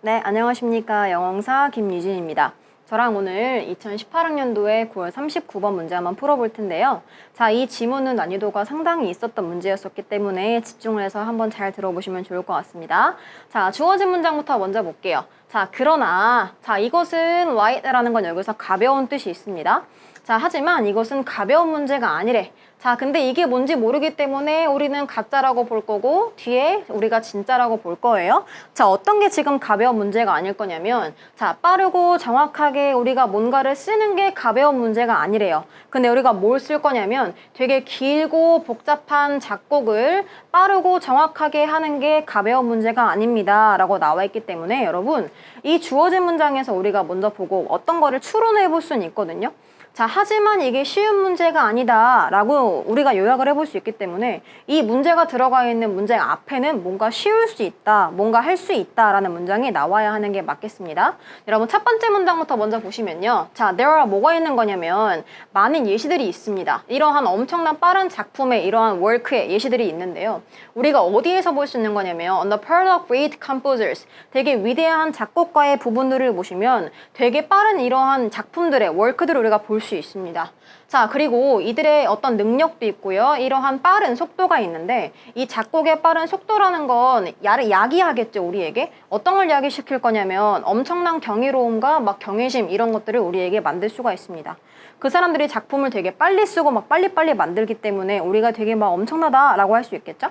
네, 안녕하십니까. 영어강사 김유진입니다. 저랑 오늘 2018학년도에 9월 39번 문제 한번 풀어볼 텐데요. 자, 이 지문은 난이도가 상당히 있었던 문제였었기 때문에 집중을 해서 한번 잘 들어보시면 좋을 것 같습니다. 자, 주어진 문장부터 먼저 볼게요. 자, 그러나, 자, 이것은 light라는 건 여기서 가벼운 뜻이 있습니다. 자, 하지만 이것은 가벼운 문제가 아니래. 자, 근데 이게 뭔지 모르기 때문에 우리는 가짜라고 볼 거고 뒤에 우리가 진짜라고 볼 거예요. 자, 어떤 게 지금 가벼운 문제가 아닐 거냐면 자, 빠르고 정확하게 우리가 뭔가를 쓰는 게 가벼운 문제가 아니래요. 근데 우리가 뭘 쓸 거냐면 되게 길고 복잡한 작곡을 빠르고 정확하게 하는 게 가벼운 문제가 아닙니다 라고 나와 있기 때문에 여러분 이 주어진 문장에서 우리가 먼저 보고 어떤 거를 추론해 볼 수는 있거든요. 자, 하지만 이게 쉬운 문제가 아니다 라고 우리가 요약을 해볼 수 있기 때문에 이 문제가 들어가 있는 문장 앞에는 뭔가 쉬울 수 있다, 뭔가 할 수 있다 라는 문장이 나와야 하는 게 맞겠습니다. 여러분 첫 번째 문장부터 먼저 보시면요. 자, there are 뭐가 있는 거냐면 많은 예시들이 있습니다. 이러한 엄청난 빠른 작품의 이러한 work의 예시들이 있는데요. 우리가 어디에서 볼 수 있는 거냐면 on the part of great composers 되게 위대한 작곡가의 부분들을 보시면 되게 빠른 이러한 작품들의 work들을 우리가 볼 수 있습니다. 자, 그리고 이들의 어떤 능력도 있고요. 이러한 빠른 속도가 있는데 이 작곡의 빠른 속도라는 건 야기하겠죠, 우리에게. 어떤 걸 야기시킬 거냐면 엄청난 경이로움과 막 경외심 이런 것들을 우리에게 만들 수가 있습니다. 그 사람들이 작품을 되게 빨리 쓰고 막 빨리빨리 만들기 때문에 우리가 되게 막 엄청나다라고 할 수 있겠죠?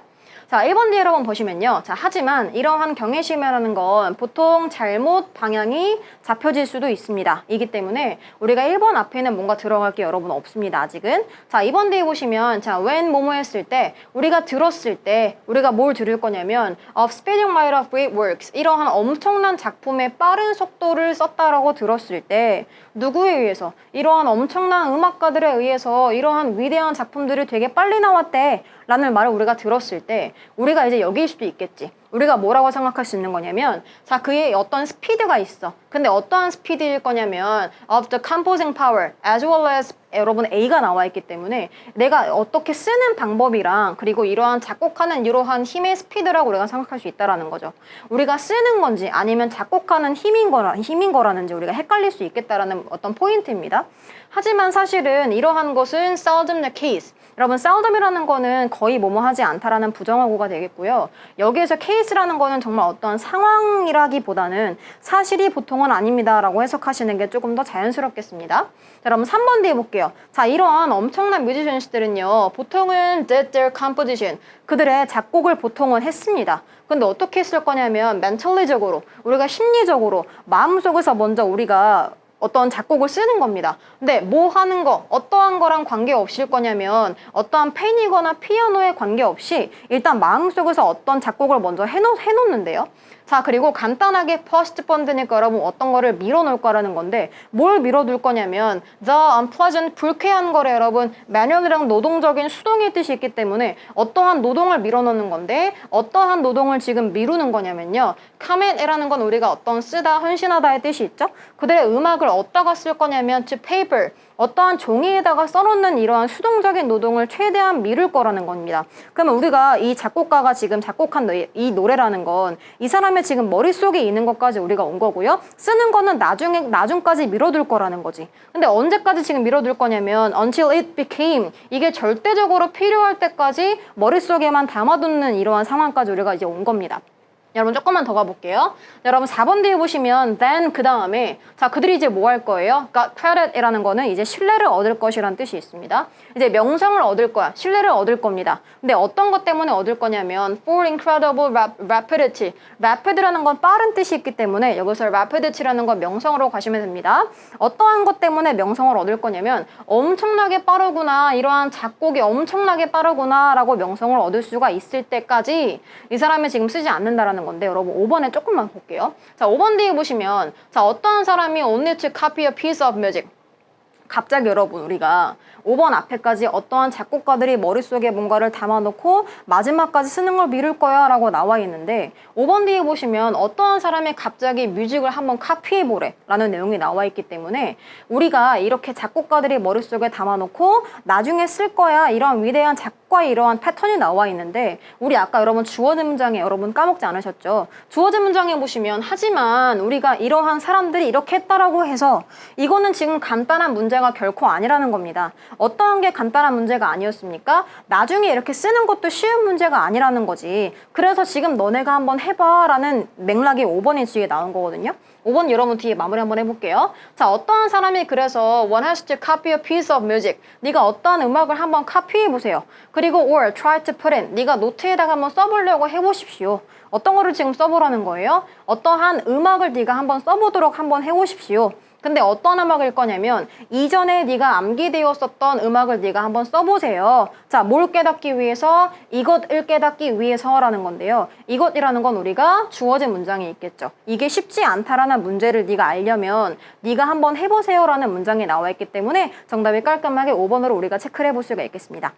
자, 1번 뒤에 여러분 보시면요. 자, 하지만 이러한 경외심이라는 건 보통 잘못 방향이 잡혀질 수도 있습니다. 이기 때문에 우리가 1번 앞에는 뭔가 들어갈 게 여러분 없습니다. 아직은. 자, 2번 뒤에 보시면 자, when 뭐뭐 했을 때 우리가 들었을 때 우리가 뭘 들을 거냐면 of speeding might of great works 이러한 엄청난 작품의 빠른 속도를 썼다라고 들었을 때 누구에 의해서 이러한 엄청난 음악가들에 의해서 이러한 위대한 작품들이 되게 빨리 나왔대 라는 말을 우리가 들었을 때 우리가 이제 여기일 수도 있겠지. 우리가 뭐라고 생각할 수 있는 거냐면 자, 그의 어떤 스피드가 있어. 근데 어떠한 스피드일 거냐면 of the composing power as well as 여러분 A가 나와 있기 때문에 내가 어떻게 쓰는 방법이랑 그리고 이러한 작곡하는 이러한 힘의 스피드라고 우리가 생각할 수 있다라는 거죠. 우리가 쓰는 건지 아니면 작곡하는 힘인 거라는지 우리가 헷갈릴 수 있겠다라는 어떤 포인트입니다. 하지만 사실은 이러한 것은 seldom the case. 여러분 seldom이라는 거는 거의 뭐뭐 하지 않다라는 부정어구가 되겠고요. 여기에서 case라는 거는 정말 어떠한 상황이라기보다는 사실이 보통은 아닙니다 라고 해석하시는 게 조금 더 자연스럽겠습니다. 자, 여러분 3번 뒤에 볼게요. 자, 이러한 엄청난 뮤지션들은요 did their composition 그들의 작곡을 보통은 했습니다. 근데 어떻게 했을 거냐면 mentally적으로 우리가 심리적으로 마음속에서 먼저 우리가 어떤 작곡을 쓰는 겁니다. 근데 뭐 하는 거, 어떠한 거랑 관계없을 거냐면 어떠한 펜이거나 피아노에 관계없이 일단 마음속에서 어떤 작곡을 먼저 해놓는데요. 자, 그리고 간단하게 postpone드니까 여러분 어떤 거를 밀어놓을 거라는 건데 뭘 밀어둘 거냐면 the unpleasant, 불쾌한 거를 여러분 manual이랑 노동적인 수동의 뜻이 있기 때문에 어떠한 노동을 밀어놓는 건데 어떠한 노동을 지금 미루는 거냐면요. commit이라는 건 우리가 어떤 쓰다, 헌신하다의 뜻이 있죠. 그들의 음악을 어디다가 쓸 거냐면 to paper, 어떠한 종이에다가 써놓는 이러한 수동적인 노동을 최대한 미룰 거라는 겁니다. 그러면 우리가 이 작곡가가 지금 작곡한 이 노래라는 건 이 사람의 지금 머릿속에 있는 것까지 우리가 온 거고요. 쓰는 거는 나중까지 미뤄둘 거라는 거지. 근데 언제까지 지금 미뤄둘 거냐면 until it became, 이게 절대적으로 필요할 때까지 머릿속에만 담아두는 이러한 상황까지 우리가 이제 온 겁니다. 여러분 조금만 더 가볼게요. 여러분 4번 뒤에 보시면 then 그 다음에 자, 그들이 이제 뭐 할 거예요? got credit이라는 거는 이제 신뢰를 얻을 것이라는 뜻이 있습니다. 이제 명성을 얻을 거야. 신뢰를 얻을 겁니다. 근데 어떤 것 때문에 얻을 거냐면 for incredible rapidity. rapid라는 건 빠른 뜻이 있기 때문에 여기서 rapidity라는 건 명성으로 가시면 됩니다. 어떠한 것 때문에 명성을 얻을 거냐면 엄청나게 빠르구나, 이러한 작곡이 엄청나게 빠르구나 라고 명성을 얻을 수가 있을 때까지 이 사람이 지금 쓰지 않는다라는 건데 여러분 5번에 조금만 볼게요. 자, 5번 뒤에 보시면 자, 어떠한 사람이 only to copy a piece of music. 갑자기 여러분 우리가 5번 앞에까지 어떠한 작곡가들이 머릿속에 뭔가를 담아놓고 마지막까지 쓰는 걸 미룰 거야 라고 나와 있는데 5번 뒤에 보시면 어떠한 사람이 갑자기 뮤직을 한번 카피해보래 라는 내용이 나와 있기 때문에 우리가 이렇게 작곡가들이 머릿속에 담아놓고 나중에 쓸 거야 이런 위대한 작곡가의 이러한 패턴이 나와 있는데 우리 아까 여러분 주어진 문장에 여러분 까먹지 않으셨죠? 주어진 문장에 보시면 하지만 우리가 이러한 사람들이 이렇게 했다라고 해서 이거는 지금 간단한 문제가 결코 아니라는 겁니다. 어떠한 게 간단한 문제가 아니었습니까? 나중에 이렇게 쓰는 것도 쉬운 문제가 아니라는 거지. 그래서 지금 너네가 한번 해봐 라는 맥락이 5번의 뒤에 나온 거거든요. 5번 여러분 뒤에 마무리 한번 해볼게요. 자, 어떠한 사람이 그래서 one has to copy a piece of music. 네가 어떠한 음악을 한번 카피해보세요. 그리고 or try to put in. 네가 노트에다가 한번 써보려고 해보십시오. 어떤 거를 지금 써보라는 거예요? 어떠한 음악을 네가 한번 써보도록 한번 해보십시오. 근데 어떤 음악일 거냐면 이전에 네가 암기되었었던 음악을 네가 한번 써보세요. 자, 뭘 깨닫기 위해서? 이것을 깨닫기 위해서라는 건데요. 이것이라는 건 우리가 주어진 문장이 있겠죠. 이게 쉽지 않다라는 문제를 네가 알려면 네가 한번 해보세요라는 문장이 나와 있기 때문에 정답이 깔끔하게 5번으로 우리가 체크를 해볼 수가 있겠습니다.